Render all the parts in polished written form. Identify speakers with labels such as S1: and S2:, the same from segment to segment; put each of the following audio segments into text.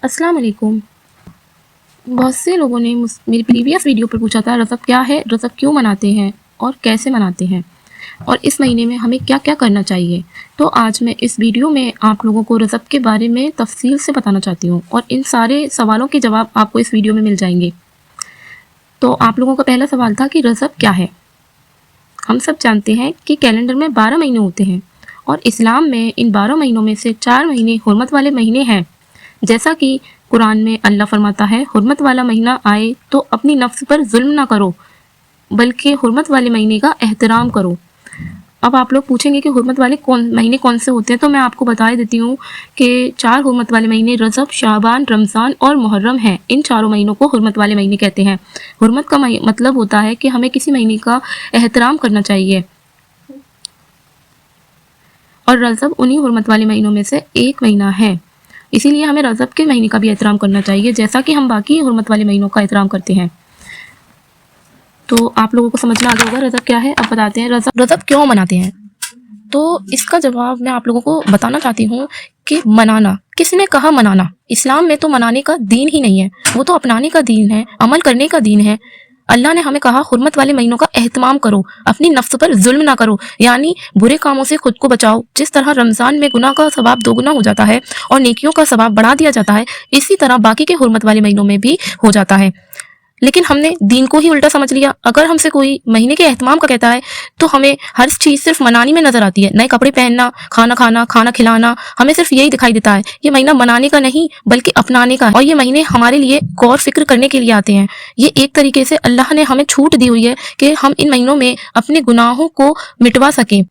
S1: अस्सलाम वालेकुम। बहुत से लोगों ने मेरी प्रीवियस वीडियो पर पूछा था रज़ब क्या है, रज़ब क्यों मनाते हैं और कैसे मनाते हैं, और इस महीने में हमें क्या क्या करना चाहिए। तो आज मैं इस वीडियो में आप लोगों को रज़ब के बारे में तफसील से बताना चाहती हूँ और इन सारे सवालों के जवाब आपको इस वीडियो में मिल जाएंगे। तो आप लोगों का पहला सवाल था कि रज़ब क्या है। हम सब जानते हैं कि कैलेंडर में 12 महीने होते हैं और इस्लाम में इन 12 महीनों में से 4 महीने हुर्मत वाले महीने हैं। जैसा कि कुरान में अल्लाह फरमाता है, हुर्मत वाला महीना आए तो अपनी नफ्स पर जुल्म ना करो बल्कि हुर्मत वाले महीने का एहतराम करो। अब आप लोग पूछेंगे कि हुर्मत वाले महीने कौन से होते हैं, तो मैं आपको बता देती हूँ कि 4 हुर्मत वाले महीने रजब, शाबान, रमज़ान और मुहर्रम हैं। इन चारों महीनों को हुर्मत वाले महीने कहते हैं। हुर्मत का मतलब होता है कि हमें किसी महीने का एहतराम करना चाहिए, और रजब उन्हीं हुर्मत वाले महीनों में से एक महीना है। इसीलिए हमें रजब के महीने का भी एहतराम करना चाहिए, जैसा कि हम बाकी हुर्मत वाले महीनों का एहतराम करते हैं। तो आप लोगों को समझना आ गया होगा रजब क्या है। अब बताते हैं रजब क्यों मनाते हैं। तो इसका जवाब मैं आप लोगों को बताना चाहती हूँ कि मनाना, किसने कहा मनाना। इस्लाम में तो मनाने का दीन ही नहीं है, वो तो अपनाने का दीन है, अमल करने का दीन है। अल्लाह ने हमें कहा हुर्मत वाले महीनों का एहतमाम करो, अपनी नफ्स पर जुल्म ना करो, यानी बुरे कामों से खुद को बचाओ। जिस तरह रमज़ान में गुनाह का सवाब दोगुना हो जाता है और नेकियों का सवाब बढ़ा दिया जाता है, इसी तरह बाकी के हुर्मत वाले महीनों में भी हो जाता है। लेकिन हमने दीन को ही उल्टा समझ लिया। अगर हमसे कोई महीने के एहतमाम का कहता है तो हमें हर चीज़ सिर्फ मनाने में नजर आती है। नए कपड़े पहनना, खाना खाना, खाना खिलाना, हमें सिर्फ यही दिखाई देता है। ये महीना मनाने का नहीं बल्कि अपनाने का है, और ये महीने हमारे लिए गौर फिक्र करने के लिए आते हैं। ये एक तरीके से अल्लाह ने हमें छूट दी हुई है कि हम इन महीनों में अपने गुनाहों को मिटवा सकें।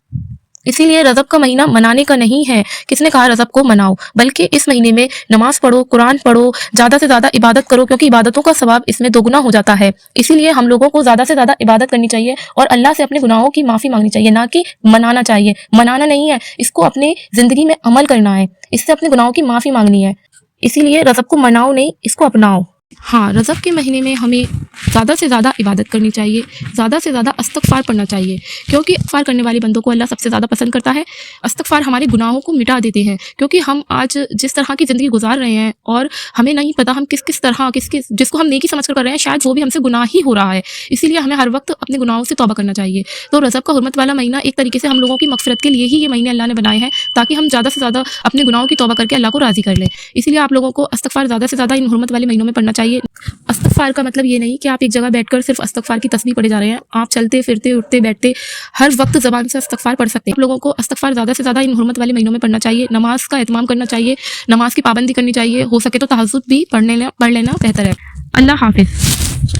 S1: इसीलिए रजब का महीना मनाने का नहीं है। किसने कहा रजब को मनाओ, बल्कि इस महीने में नमाज पढ़ो, कुरान पढ़ो, ज़्यादा से ज़्यादा इबादत करो, क्योंकि इबादतों का सवाब इसमें दोगुना हो जाता है। इसीलिए हम लोगों को ज़्यादा से ज़्यादा इबादत करनी चाहिए और अल्लाह से अपने गुनाहों की माफ़ी मांगनी चाहिए, ना कि मनाना चाहिए। मनाना नहीं है, इसको अपने ज़िंदगी में अमल करना है, इससे अपने गुनाहों की माफ़ी मांगनी है। इसीलिए रजब को मनाओ नहीं, इसको अपनाओ। हाँ, रजब के महीने में हमें ज़्यादा से ज़्यादा इबादत करनी चाहिए, ज़्यादा से ज़्यादा इस्तग़फ़ार पढ़ना चाहिए, क्योंकि इस्तग़फ़ार करने वाले बंदों को अल्लाह सबसे ज़्यादा पसंद करता है। इस्तग़फ़ार हमारे गुनाहों को मिटा देते हैं, क्योंकि हम आज जिस तरह की ज़िंदगी गुजार रहे हैं और हमें नहीं पता हम किस किस तरह जिसको हम नेकी समझ कर रहे हैं, शायद वो भी हमसे गुनाह ही हो रहा है। इसीलिए हमें हर वक्त अपने गुनाहों से तौबा करना चाहिए। तो रजब का हुर्मत वाला महीना एक तरीके से हम लोगों की मग़फ़िरत के लिए ही ये महीने अल्लाह ने बनाए हैं, ताकि हम ज़्यादा से ज़्यादा अपने गुनाहों की तौबा करके अल्लाह को राज़ी कर लें। इसीलिए आप लोगों को इस्तग़फ़ार ज़्यादा से ज़्यादा इन हुर्मत वाले महीनों में पढ़ना चाहिए। इस्तग़फ़ार का मतलब ये नहीं कि आप एक जगह बैठकर सिर्फ इस्तग़फ़ार की तस्बीह पढ़े जा रहे हैं। आप चलते फिरते, उठते बैठते हर वक्त ज़बान से इस्तग़फ़ार पढ़ सकते हैं। आप लोगों को इस्तग़फ़ार ज़्यादा से ज़्यादा इन हुर्मत वाले महीनों में पढ़ना चाहिए। नमाज का एहतमाम करना चाहिए, नमाज की पाबंदी करनी चाहिए, हो सके तो तहज्जुद भी पढ़ लेना बेहतर है। अल्लाह हाफ़िज़।